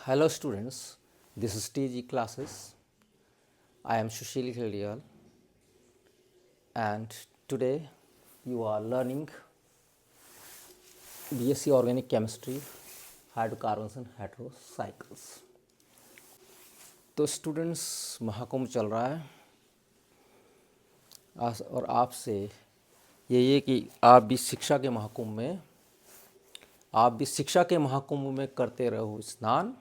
Hello students, this is TG classes. I am Sushil Khelial and today you are learning BSc Organic Chemistry, Hydrocarbons and Heterocycles. तो students Mahakumbh चल रहा है और आपसे ये कि आप भी शिक्षा के महाकुंभ में करते रहो स्नान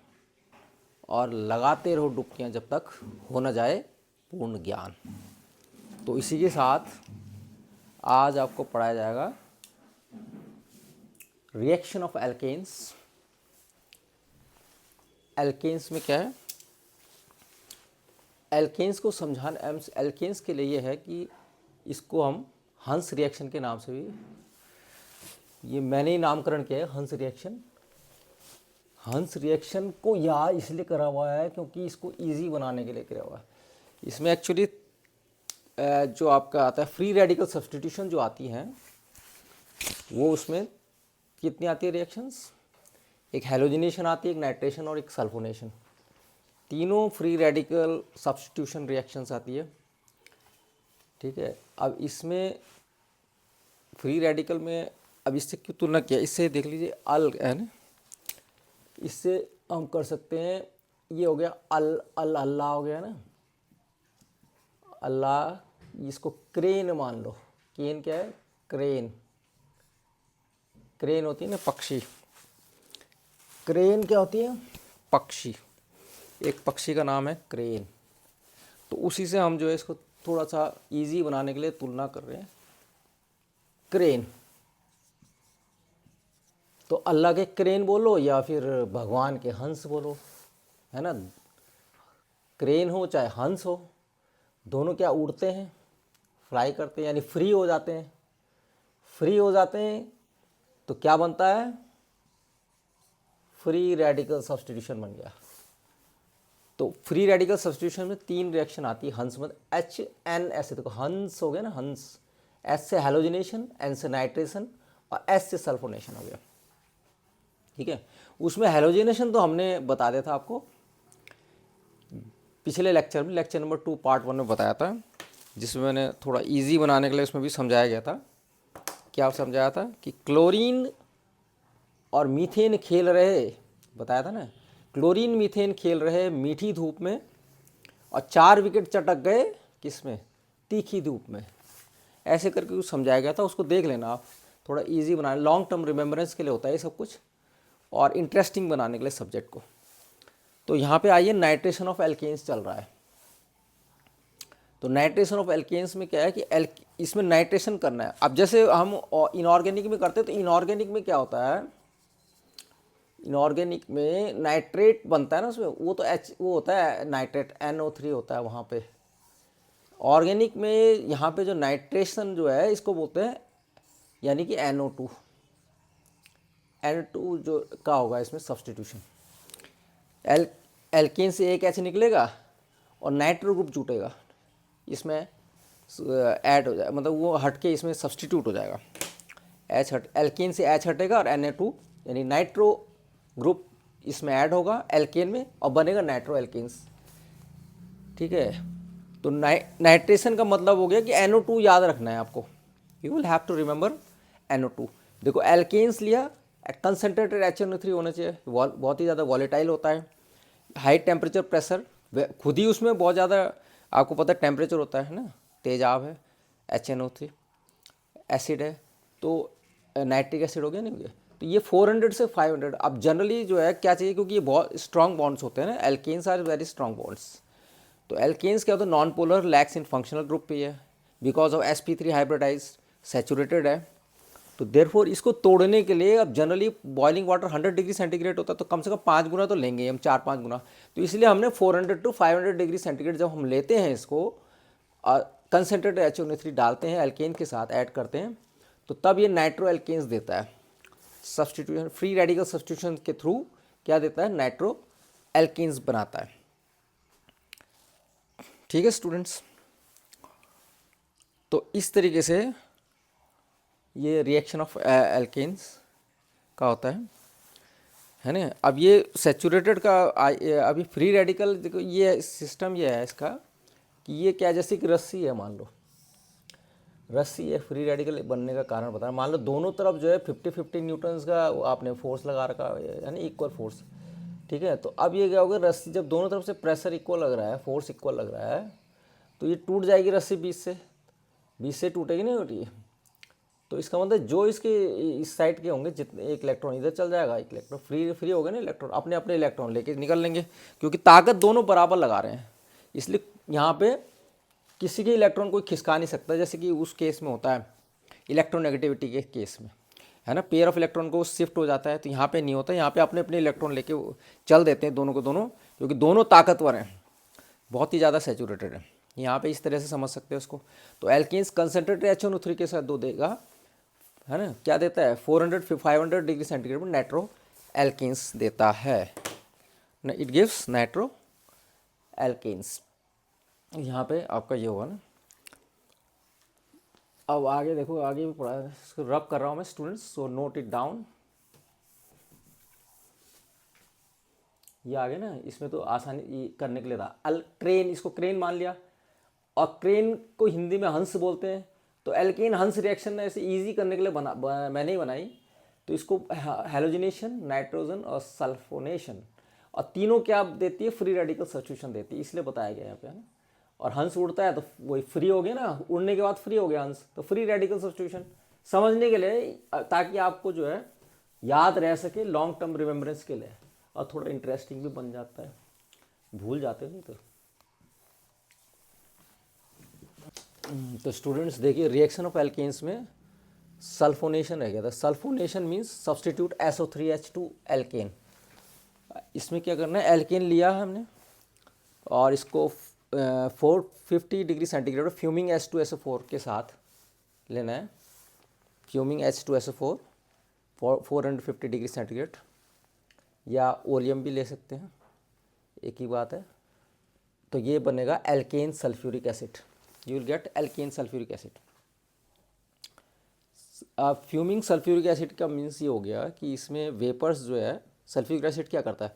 और लगाते रहो डुबकियां जब तक हो न जाए पूर्ण ज्ञान। तो इसी के साथ आज आपको पढ़ाया जाएगा रिएक्शन ऑफ एल्केन्स। एल्केन्स में क्या है, एल्केन्स को समझाना, एल्केन्स के लिए यह है कि इसको हम हंस रिएक्शन के नाम से भी, ये मैंने ही नामकरण किया है हंस रिएक्शन। हंस रिएक्शन को यहाँ इसलिए करा हुआ है क्योंकि इसको इजी बनाने के लिए करा हुआ है। इसमें एक्चुअली जो आपका आता है फ्री रेडिकल सब्स्टिट्यूशन जो आती हैं वो उसमें कितनी आती है रिएक्शंस, एक हेलोजिनेशन आती है, एक नाइट्रेशन और एक सल्फोनेशन। तीनों फ्री रेडिकल सब्स्टिट्यूशन रिएक्शंस आती है। ठीक है, अब इसमें फ्री रेडिकल में अब इससे क्यों तुलना किया, इससे देख लीजिए अल है ना, इससे हम कर सकते हैं, ये हो गया अल्लाह हो गया ना, अल्लाह, इसको क्रेन मान लो। केन क्या है, क्रेन, क्रेन होती है ना पक्षी, क्रेन क्या होती है, पक्षी, एक पक्षी का नाम है क्रेन। तो उसी से हम जो है इसको थोड़ा सा इजी बनाने के लिए तुलना कर रहे हैं क्रेन। तो अल्लाह के क्रेन बोलो या फिर भगवान के हंस बोलो, है ना। क्रेन हो चाहे हंस हो, दोनों क्या उड़ते हैं, फ्लाई करते हैं, यानी फ्री हो जाते हैं। फ्री हो जाते हैं तो क्या बनता है, फ्री रेडिकल सब्स्टिट्यूशन बन गया। तो फ्री रेडिकल सब्स्टिट्यूशन में तीन रिएक्शन आती है हंस में, HNS। देखो हंस हो गया ना, हंस, S से हेलोजिनेशन, N से नाइट्रेशन और S से सल्फोनेशन हो गया। ठीक है, उसमें हेलोजिनेशन तो हमने बता दिया था आपको पिछले लेक्चर में, लेक्चर नंबर 2 पार्ट 1 में बताया था, जिसमें मैंने थोड़ा इजी बनाने के लिए उसमें भी समझाया गया था। क्या समझाया था कि क्लोरीन और मीथेन खेल रहे, बताया था ना, क्लोरीन मीथेन खेल रहे मीठी धूप में और 4 विकेट चटक गए किसमें, तीखी धूप में। ऐसे करके कुछ समझाया गया था, उसको देख लेना आप, थोड़ा इजी बनाने, लॉन्ग टर्म रिमेम्बरेंस के लिए होता है ये सब कुछ और इंटरेस्टिंग बनाने के लिए सब्जेक्ट को। तो यहाँ पे आइए, नाइट्रेशन ऑफ एल्केन्स चल रहा है। तो नाइट्रेशन ऑफ एल्केन्स में क्या है कि इसमें नाइट्रेशन करना है। अब जैसे हम इनऑर्गेनिक में करते हैं, तो इनऑर्गेनिक में क्या होता है, इनऑर्गेनिक में नाइट्रेट बनता है ना उसमें, वो तो वो होता है नाइट्रेट, NO3 होता है वहाँ पे। ऑर्गेनिक में यहाँ पे जो नाइट्रेशन जो है इसको बोलते हैं, यानी कि NO2 जो का होगा इसमें सब्स्टिट्यूशन। एल्केन से एक H निकलेगा और नाइट्रो ग्रुप जुटेगा, इसमें ऐड हो जाएगा, मतलब वो हट के इसमें सब्स्टिट्यूट हो जाएगा। एल्केन से H हटेगा और Na2 यानी नाइट्रो ग्रुप इसमें ऐड होगा एल्केन में और बनेगा नाइट्रो एल्केन्स। ठीक है, तो नाइट्रेशन का मतलब हो गया कि NO2 याद रखना है आपको, you will have to remember NO2। देखो एल्केन्स लिया, कंसनट्रेटेड HNO3 होना चाहिए, बहुत ही ज़्यादा वॉलेटाइल होता है, हाई टेम्परेचर प्रेशर, खुद ही उसमें बहुत ज़्यादा आपको पता है टेम्परेचर होता है ना, तेजाब है, HNO3 एसिड है, तो नाइट्रिक एसिड हो गया, नहीं हो गया। तो ये 400 से 500। अब जनरली जो है क्या चाहिए, क्योंकि ये बहुत स्ट्रॉन्ग बॉन्ड्स होते हैं ना, alkanes are very strong bonds. तो एल्केन्स क्या होता है, non polar, lacks in functional group पे है, because of sp3 hybridise, saturated है। तो देयरफॉर इसको तोड़ने के लिए अब generally boiling water 100 degree centigrade होता है, तो कम से कम 5 गुना तो लेंगे हम, 4-5 गुना। तो इसलिए हमने 400 to 500 डिग्री सेंटीग्रेड जब हम लेते हैं इसको, कंसनट्रेटेड HNO3 डालते हैं एल्केन के साथ ऐड करते हैं, तो तब ये नाइट्रो एल्केन्स देता है। सब्स्टिट्यूशन, फ्री रेडिकल सब्स्टिट्यूशन के थ्रू क्या देता है, नाइट्रो एल्केन्स बनाता है। ठीक है स्टूडेंट्स, तो इस तरीके से ये रिएक्शन ऑफ एल्केन्स का होता है ना। अब ये सेचुरेटेड का अभी फ्री रेडिकल, देखो ये सिस्टम ये है इसका कि ये क्या, जैसे कि रस्सी है, मान लो रस्सी है, फ्री रेडिकल बनने का कारण बता रहा, मान लो दोनों तरफ जो है 50-50 न्यूटन्स का आपने फोर्स लगा रखा है, यानी इक्वल फोर्स, ठीक है। तो अब ये क्या होगा, रस्सी जब दोनों तरफ से प्रेशर इक्वल लग रहा है, फोर्स इक्वल लग रहा है, तो ये टूट जाएगी रस्सी बीच से टूटेगी नहीं होती। तो इसका मतलब जो इसके इस साइड के होंगे, जितने एक इलेक्ट्रॉन इधर चल जाएगा, एक इलेक्ट्रॉन फ्री हो गया ना, इलेक्ट्रॉन अपने अपने इलेक्ट्रॉन लेके निकल लेंगे, क्योंकि ताकत दोनों बराबर लगा रहे हैं। इसलिए यहाँ पे किसी के इलेक्ट्रॉन कोई खिसका नहीं सकता, जैसे कि उस केस में होता है इलेक्ट्रोनेगेटिविटी के केस में, है ना, पेयर ऑफ इलेक्ट्रॉन को शिफ्ट हो जाता है। तो यहाँ पे नहीं होता, यहाँ पे अपने अपने इलेक्ट्रॉन लेके चल देते हैं दोनों को दोनों, क्योंकि दोनों ताकतवर हैं, बहुत ही ज़्यादा सेचुरेटेड है। यहाँ पे इस तरह से समझ सकते हैं उसको। तो एल्केन्स कंसनट्रेटेड HNO3 के साथ दो देगा, है ना, क्या देता है 400-500 डिग्री सेंटीग्रेड में नाइट्रो एल्केन्स देता है, इट गिव्स नाइट्रो एल्केन्स। यहाँ पे आपका ये होगा ना। अब आगे देखो, आगे भी पढ़ा है, इसको रब कर रहा हूँ मैं students, so note it down. ये आगे ना, इसमें तो आसानी करने के लिए था क्रेन, इसको क्रेन मान लिया, और क्रेन को हिंदी में हंस बोलते हैं। तो एल्केन हंस रिएक्शन ऐसे इजी करने के लिए मैंने ही बनाई। तो इसको हैलोजिनेशन, नाइट्रोजन और सल्फोनेशन, और तीनों क्या देती है, फ्री रेडिकल सब्स्टिट्यूशन देती है, इसलिए बताया गया यहाँ पे, है ना। और हंस उड़ता है तो वही फ्री हो गया ना, उड़ने के बाद फ्री हो गया हंस, तो फ्री रेडिकल सब्स्टिट्यूशन समझने के लिए, ताकि आपको जो है याद रह सके लॉन्ग टर्म रिमेम्बरेंस के लिए, और थोड़ा इंटरेस्टिंग भी बन जाता है, भूल जाते नहीं तो स्टूडेंट्स देखिए, रिएक्शन ऑफ एल्केन्स में सल्फोनेशन रह गया था। Sulphonation means substitute SO3H2 alkane. इसमें क्या करना है, एल्केन लिया है हमने और इसको 450 डिग्री सेंटीग्रेड फ्यूमिंग H2SO4 के साथ लेना है। फ्यूमिंग H2SO4 450 डिग्री सेंटीग्रेड, या ओलियम भी ले सकते हैं, एक ही बात है। तो ये बनेगा alkane sulphuric acid, you will get alkane sulphuric acid. Fuming sulphuric acid का मीन्स ये हो गया कि इसमें वेपर्स जो है, सल्फ्यूरिक एसिड क्या करता है,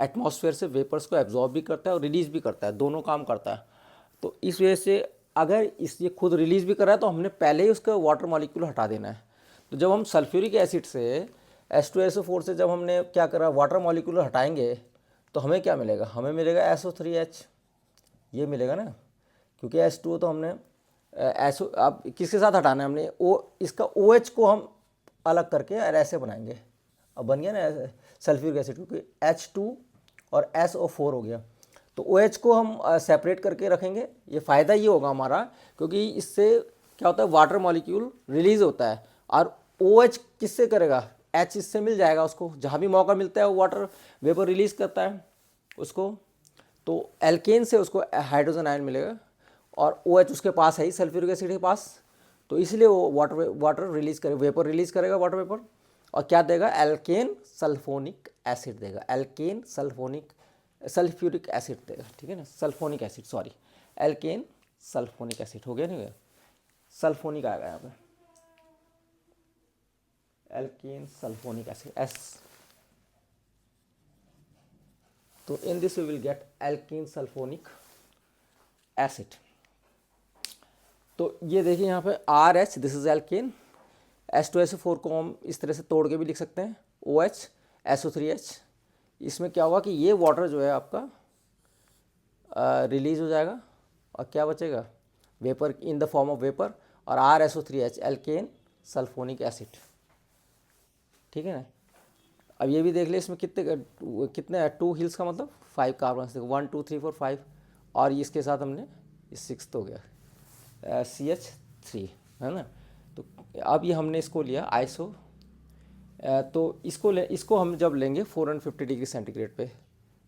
एटमॉस्फेयर से वेपर्स को एब्जॉर्ब भी करता है और रिलीज भी करता है, दोनों काम करता है। तो इस वजह से अगर ये खुद रिलीज भी कर रहा है तो हमने पहले ही उसका वाटर मॉलिक्यूल हटा देना है। तो जब हम सल्फ्यूरिक एसिड से H2SO4 से जब हमने क्या करा, वाटर मॉलिक्यूल हटाएंगे, तो हमें क्या मिलेगा, हमें मिलेगा SO3H, ये मिलेगा ना, क्योंकि H2O तो हमने SO, अब किसके साथ हटाना है हमने, इसका OH को हम अलग करके और ऐसे बनाएंगे, अब बन गया ना सल्फ्यूरिक एसिड, क्योंकि H2 और SO4 हो गया। तो OH को हम सेपरेट करके रखेंगे, ये फ़ायदा ये होगा हमारा, क्योंकि इससे क्या होता है, वाटर मॉलिक्यूल रिलीज होता है, और OH किससे करेगा, H इससे मिल जाएगा उसको, जहाँ भी मौका मिलता है वो वाटर वेपर रिलीज करता है उसको। तो एल्केन से उसको हाइड्रोजन आयन मिलेगा, और OH उसके पास है ही, सल्फ्यूरिक एसिड के पास, तो इसलिए वो वाटर रिलीज करेगा, वेपर रिलीज करेगा, वाटर वेपर, और क्या देगा, एल्केन सल्फोनिक एसिड देगा, एल्केन सल्फ्यूरिक एसिड देगा, ठीक है ना, sulphonic acid, sorry, alkane sulphonic acid हो गया, नहीं गया, सल्फोनिक आएगा यहाँ पे, एल्केन सल्फोनिक एसिड S। तो in this we will get alkane sulphonic acid. तो ये देखिए यहाँ पे RH, this is alkene, H2SO4 को हम इस तरह से तोड़ के भी लिख सकते हैं, OH SO3H। इसमें क्या होगा कि ये वाटर जो है आपका रिलीज हो जाएगा, और क्या बचेगा, vapour in the form of vapour, और RSO3H एल्केन सल्फोनिक एसिड, ठीक है ना। अब ये भी देख ले, इसमें कितने 2 हिल्स का मतलब 5 कार्बन, देखो 1 2 3 4 5, और इसके साथ हमने 6 हो गया CH3, है ना। तो अब ये हमने इसको लिया आइसो, तो इसको हम जब लेंगे 450 डिग्री सेंटीग्रेड पे,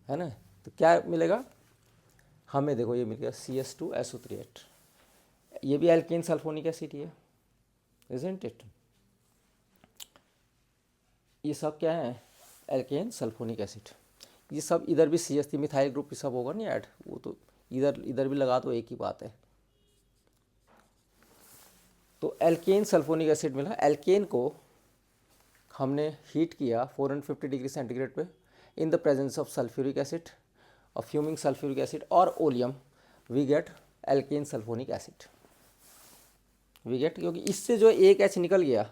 है ना, तो क्या मिलेगा हमें, देखो ये मिल गया CH2SO3H, ये भी एल्केन सल्फोनिक एसिड है, इजंट इट। ये सब क्या है, एल्केन सल्फोनिक एसिड। ये सब इधर भी CH3 मिथाइल ग्रुप ये सब होगा नहीं ऐड, वो तो इधर भी लगा तो एक ही बात है। तो एल्केन सल्फोनिक एसिड मिला, एल्केन को हमने हीट किया 450 डिग्री सेंटीग्रेड पे in the presence of sulphuric acid और फ्यूमिंग सल्फ्यूरिक एसिड और oleum, we get alkane sulphonic acid. We get, क्योंकि इससे जो एक एच निकल गया,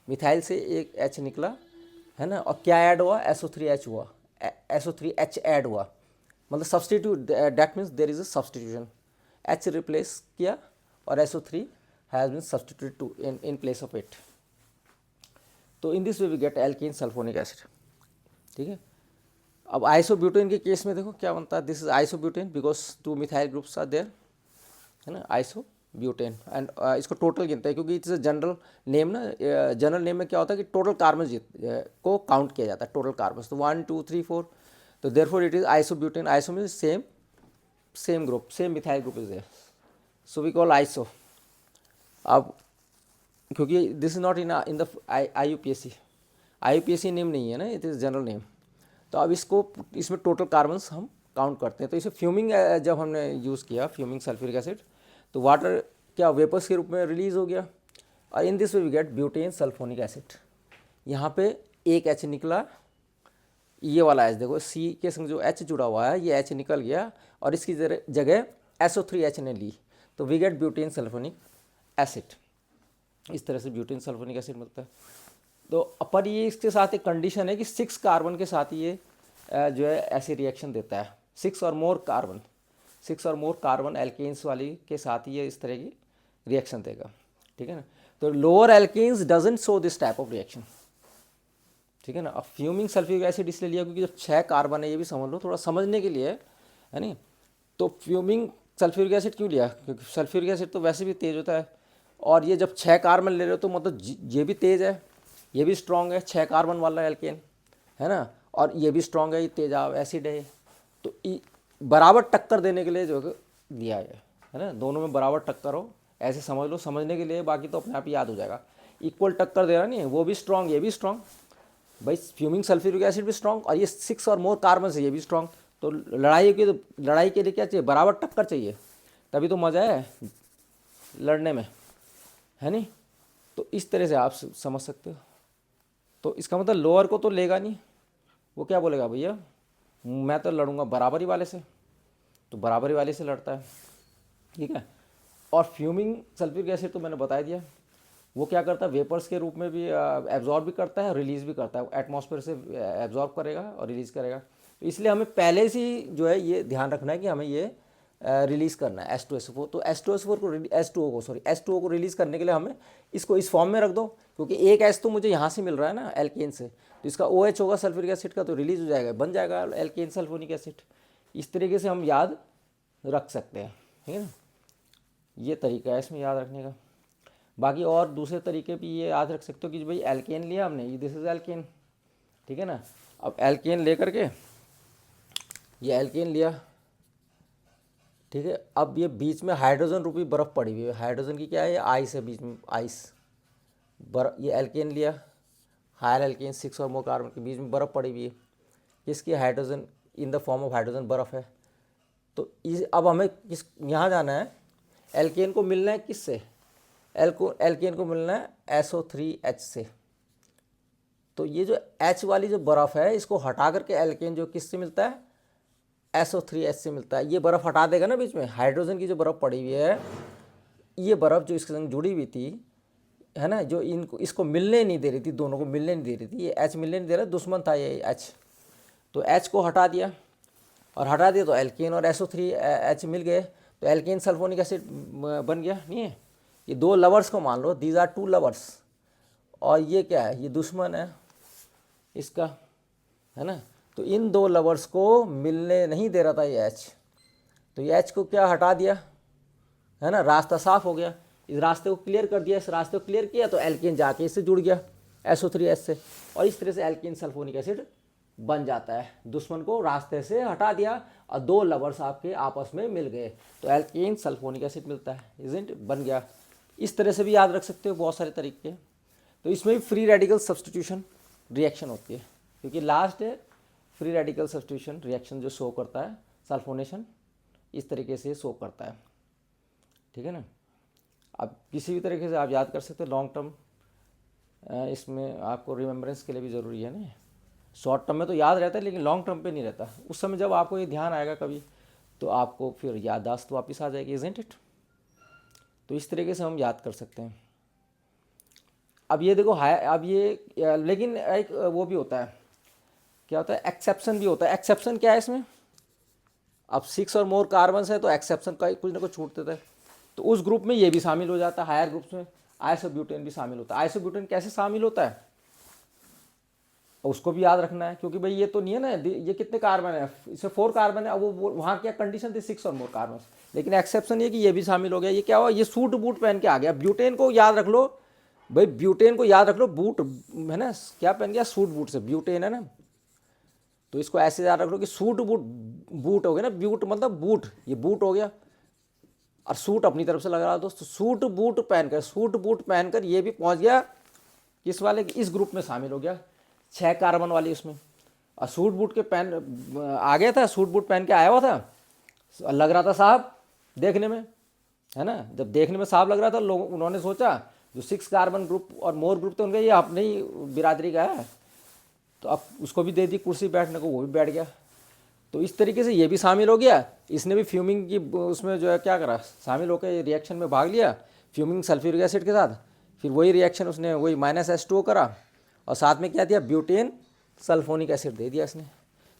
मिथाइल से एक एच निकला है ना, और क्या ऐड हुआ, SO3H हुआ, SO3H ऐड हुआ, मतलब substitute, that means there is a substitution, H replace किया और SO3 has been substituted to in place of it. तो in this way we get alkane sulphonic acid. ठीक है, अब आइसोब्यूटेन के केस में देखो क्या बनता है, this is isobutane because 2 methyl groups are there, है ना, आइसोब्यूटेन। एंड इसको टोटल गिनते हैं क्योंकि इट्स अ जनरल नेम ना, जनरल नेम में क्या होता है कि टोटल कार्बन को काउंट किया जाता है, टोटल कार्बन, तो 1 2 3 4, तो therefore it is isobutane. Iso means same group, same methyl group is there, so we call iso. अब क्योंकि this is not in the IUPAC name नहीं है ना, इट इज़ जनरल नेम। तो अब इसमें टोटल कार्बन्स हम काउंट करते हैं। तो इसे फ्यूमिंग जब हमने यूज़ किया, फ्यूमिंग सल्फ्यूरिक एसिड, तो वाटर क्या वेपर्स के रूप में रिलीज हो गया, और in this we get butane sulphonic acid. यहाँ पे एक H निकला, ये वाला H देखो, C के संग जो H जुड़ा हुआ है, ये H निकल गया और इसकी जगह SO3H ने ली, तो we get butane sulphonic acid. इस तरह से ब्यूटेन सल्फोनिक एसिड मिलता है। तो पर ये इसके साथ एक कंडीशन है कि 6 कार्बन के साथ ये जो है ऐसी रिएक्शन देता है, 6 और मोर कार्बन एल्केन्स वाली के साथ ये इस तरह की रिएक्शन देगा। ठीक है ना, तो lower alkanes doesn't show this type of reaction. ठीक है ना, अब फ्यूमिंग सल्फ्यूरिक एसिड इसलिए लिया क्योंकि जब 6 कार्बन है, ये भी समझ लो, थोड़ा समझने के लिए है नहीं। तो फ्यूमिंग सल्फ्यूरिक एसिड क्यों लिया, क्योंकि सल्फ्यूरिक एसिड तो वैसे भी तेज होता है, और ये जब 6 कार्बन ले रहे हो तो मतलब ये भी तेज है, ये भी स्ट्रॉन्ग है, 6 कार्बन वाला एल्केन है ना, और ये भी स्ट्रॉन्ग है, ये तेजाब एसिड है। तो बराबर टक्कर देने के लिए जो दिया है ना, दोनों में बराबर टक्कर हो, ऐसे समझ लो, समझने के लिए, बाकी तो अपने आप ही याद हो जाएगा। इक्वल टक्कर दे रहा नहीं है, वो भी स्ट्रॉन्ग, ये भी स्ट्रॉन्ग, भाई फ्यूमिंग सल्फ्यूरिक एसिड भी स्ट्रॉन्ग, और ये 6 और मोर कार्बन से ये भी स्ट्रॉन्ग। तो लड़ाई के लिए क्या चाहिए, बराबर टक्कर चाहिए, तभी तो मज़ा है लड़ने में, है नहीं। तो इस तरह से आप समझ सकते हो। तो इसका मतलब लोअर को तो लेगा नहीं, वो क्या बोलेगा, भैया मैं तो लड़ूंगा बराबरी वाले से, तो बराबरी वाले से लड़ता है। ठीक है, और फ्यूमिंग सल्फ्यूरिक एसिड तो मैंने बता दिया, वो क्या करता है, वेपर्स के रूप में भी एब्जॉर्ब भी करता है, रिलीज़ भी करता है, एटमॉस्फेयर से एब्जॉर्ब करेगा और रिलीज़ करेगा। तो इसलिए हमें पहले से ही जो है ये ध्यान रखना है कि हमें ये रिलीज़ करना है H2SO4। तो H2SO4 को H2O को रिलीज़ करने के लिए हमें इसको इस फॉर्म में रख दो, क्योंकि एक H तो मुझे यहाँ से मिल रहा है ना एल्केन से, तो इसका OH होगा सल्फ्यूरिक एसिड का, तो रिलीज़ हो जाएगा, बन जाएगा एल्केन सल्फोनिक एसिड। इस तरीके से हम याद रख सकते हैं। ठीक है ना, ये तरीका है इसमें याद रखने का। बाकी और दूसरे तरीके भी ये याद रख सकते हो कि भाई एल्केन लिया हमने, ये दिस इज एल्केन। ठीक है ना, अब एल्केन ले करके ये एल्केन लिया, ठीक है, अब ये बीच में हाइड्रोजन रूपी बर्फ़ पड़ी हुई है, हाइड्रोजन की क्या है, ये आइस है बीच में, आइस बर्फ। ये एल्केन लिया, हायर एल्केन 6 और मोर कार्बन के बीच में बर्फ़ पड़ी हुई है, किसकी, hydrogen, in the form of hydrogen बर्फ़ है। तो अब हमें किस यहाँ जाना है, एल्केन को मिलना है किससे, एल्केन को मिलना है SO3H से। तो ये जो H वाली जो बर्फ़ है, इसको हटा करके एल्केन जो किससे मिलता है, SO3H से मिलता है। ये बर्फ़ हटा देगा ना, बीच में हाइड्रोजन की जो बर्फ़ पड़ी हुई है, ये बर्फ़ जो इसके संग जुड़ी हुई थी, है ना, जो इसको मिलने नहीं दे रही थी, दोनों को मिलने नहीं दे रही थी, ये H मिलने नहीं दे रहा, दुश्मन था ये H। तो H को हटा दिया, और हटा दिया तो एल्केन और SO3H मिल गए, तो एल्केन सल्फोनिक एसिड बन गया। नहीं है, ये 2 लवर्स को मान लो, दीज आर 2 लवर्स, और ये क्या है, ये दुश्मन है इसका, है ना। तो इन 2 लवर्स को मिलने नहीं दे रहा था ये H, तो ये H को क्या हटा दिया, है ना, रास्ता साफ हो गया, इस रास्ते को क्लियर कर दिया, इस रास्ते को क्लियर किया तो एल्केन जाके इससे जुड़ गया SO3H से, और इस तरह से एल्केन सल्फोनिक एसिड बन जाता है। दुश्मन को रास्ते से हटा दिया और 2 लवर्स आपके आपस में मिल गए, तो एल्केन सल्फोनिक एसिड मिलता है, इजंट, बन गया। इस तरह से भी याद रख सकते हो, बहुत सारे तरीके। तो इसमें भी फ्री रेडिकल सब्सटीट्यूशन रिएक्शन होती है, क्योंकि last free radical substitution reaction जो शो करता है, सल्फोनेशन, इस तरीके से शो करता है। ठीक है ना, अब किसी भी तरीके से आप याद कर सकते हो, लॉन्ग टर्म इसमें आपको रिमेम्बरेंस के लिए भी ज़रूरी है ना। शॉर्ट टर्म में तो याद रहता है लेकिन लॉन्ग टर्म पे नहीं रहता। उस समय जब आपको ये ध्यान आएगा कभी तो आपको फिर याददाश्त वापस आ जाएगी, इज़न्ट इट। तो इस तरीके से हम याद कर सकते हैं। अब ये देखो हाई, अब ये लेकिन एक वो भी होता है, क्या होता है, एक्सेप्शन भी होता है। एक्सेप्शन क्या है इसमें, अब 6 और मोर कार्बन्स है तो एक्सेप्शन का कुछ ना कुछ छूट देता है। तो उस ग्रुप में ये भी शामिल हो जाता है, हायर ग्रुप्स में आइसोब्यूटेन भी शामिल होता है। आइसोब्यूटेन कैसे शामिल होता है उसको भी याद रखना है, क्योंकि भाई ये तो नहीं है ना, ये कितने कार्बन है, इसमें 4 कार्बन है। अब वो वहाँ क्या कंडीशन थी, 6 और मोर कार्बन, लेकिन एक्सेप्शन ये कि ये भी शामिल हो गया। ये क्या हुआ, ये सूट बूट पहन के आ गया। ब्यूटेन को याद रख लो भाई, ब्यूटेन को याद रख लो, बूट है ना, क्या पहन गया, सूट बूट से ब्यूटेन है ना। तो इसको ऐसे याद रख लो कि सूट बूट, बूट हो गया ना, ब्यूट मतलब बूट, ये बूट हो गया और सूट अपनी तरफ से लग रहा है दोस्तों। सूट बूट पहनकर, सूट बूट पहनकर ये भी पहुंच गया किस वाले, इस ग्रुप में शामिल हो गया, 6 कार्बन वाली उसमें। और सूट बूट के पहन आ गया था, सूट बूट पहन के आया हुआ था, लग रहा था साहब देखने में, है ना। जब देखने में साहब लग रहा था, लोग उन्होंने सोचा जो 6 कार्बन ग्रुप और मोर ग्रुप थे उनका ये अपने ही बिरादरी का है, तो अब उसको भी दे दी कुर्सी बैठने को, वो भी बैठ गया। तो इस तरीके से ये भी शामिल हो गया। इसने भी फ्यूमिंग की उसमें जो है क्या करा, शामिल होकर रिएक्शन में भाग लिया फ्यूमिंग सल्फ्यूरिक एसिड के साथ। फिर वही रिएक्शन उसने वही -H2O करा और साथ में क्या दिया, ब्यूटेन सल्फोनिक एसिड दे दिया इसने।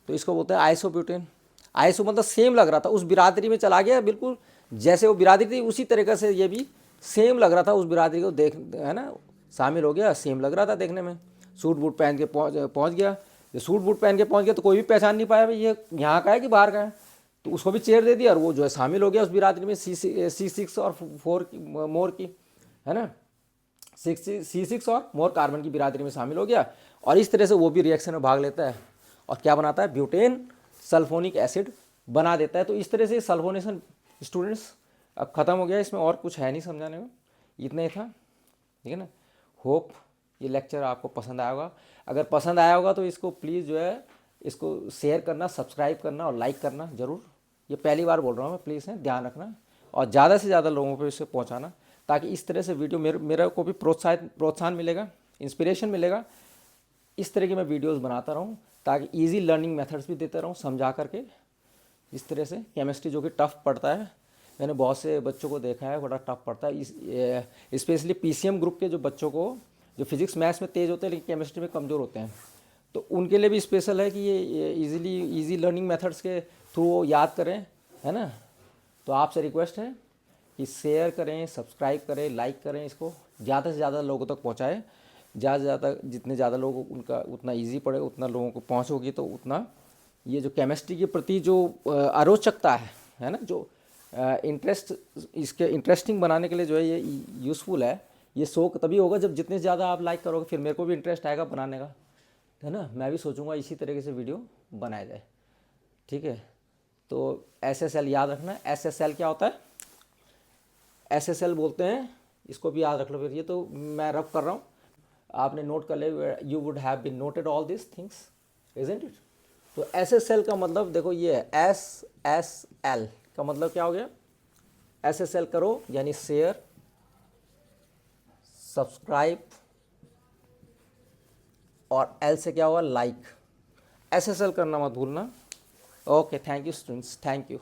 तो इसको बोलते हैं आइसोब्यूटेन। आइसो मतलब सेम लग रहा था, उस बिरादरी में चला गया, बिल्कुल जैसे वो बिरादरी थी उसी तरीके से ये भी सेम लग रहा था, उस बिरादरी को देख, है ना, शामिल हो गया, सेम लग रहा था देखने में। सूट बूट पहन के पहुँच गया। ये सूट बूट पहन के पहुँच गया तो कोई भी पहचान नहीं पाया भाई ये यहाँ का है कि बाहर का है। तो उसको भी चेयर दे दिया और वो जो है शामिल हो गया उस बिरादरी में, C6 और 4 की मोर की, है ना, C6 और मोर कार्बन की बिरादरी में शामिल हो गया। और इस तरह से वो भी रिएक्शन में भाग लेता है और क्या बनाता है, ब्यूटेन सल्फोनिक एसिड बना देता है। तो इस तरह से सल्फोनेशन स्टूडेंट्स अब ख़त्म हो गया, इसमें और कुछ है नहीं समझाने में, इतना ही था, ठीक है ना। होप ये लेक्चर आपको पसंद आया होगा। अगर पसंद आया होगा तो इसको प्लीज़ जो है इसको शेयर करना, सब्सक्राइब करना और लाइक करना ज़रूर। ये पहली बार बोल रहा हूँ मैं, प्लीज़ है ध्यान रखना और ज़्यादा से ज़्यादा लोगों पर इसे पहुँचाना, ताकि इस तरह से वीडियो मेरा को भी प्रोत्साहन मिलेगा, इंस्पिरेशन मिलेगा। इस तरह की मैं वीडियोस बनाता रहूँ ताकि इजी लर्निंग मेथड्स भी देता रहूँ समझा करके। इस तरह से केमिस्ट्री जो कि टफ़ पड़ता है, मैंने बहुत से बच्चों को देखा है बड़ा टफ़ पड़ता है, स्पेशली PCM ग्रुप के जो बच्चों को, जो फिजिक्स मैथ्स में तेज़ होते हैं लेकिन केमिस्ट्री में कमज़ोर होते हैं, तो उनके लिए भी स्पेशल है कि ये इजी लर्निंग मेथड्स के थ्रू याद करें, है ना। तो आपसे रिक्वेस्ट है कि शेयर करें, सब्सक्राइब करें, लाइक करें, इसको ज़्यादा से ज़्यादा लोगों तक पहुँचाएँ। ज़्यादा से ज़्यादा जितने ज़्यादा लोग उनका उतना इजी पड़े, उतना लोगों को पहुँच होगी, तो उतना ये जो केमिस्ट्री के प्रति जो अरोचकता है ना, जो इंटरेस्ट इसके इंटरेस्टिंग बनाने के लिए जो है ये यूज़फुल है। ये शौक तभी होगा जब जितने ज़्यादा आप लाइक करोगे, फिर मेरे को भी इंटरेस्ट आएगा बनाने का, है ना। मैं भी सोचूंगा इसी तरीके से वीडियो बनाया जाए, ठीक है। तो SSL याद रखना। SSL क्या होता है, SSL बोलते हैं, इसको भी याद रख लो। फिर ये तो मैं रब कर रहा हूँ, आपने नोट कर ले, you would have been noted all this things, isn't it. तो SSL का मतलब देखो ये है, SSL का मतलब क्या हो गया, SSL करो यानी शेयर, सब्सक्राइब और L से क्या होगा, लाइक। SSL करना मत भूलना। Okay, thank you students, thank you.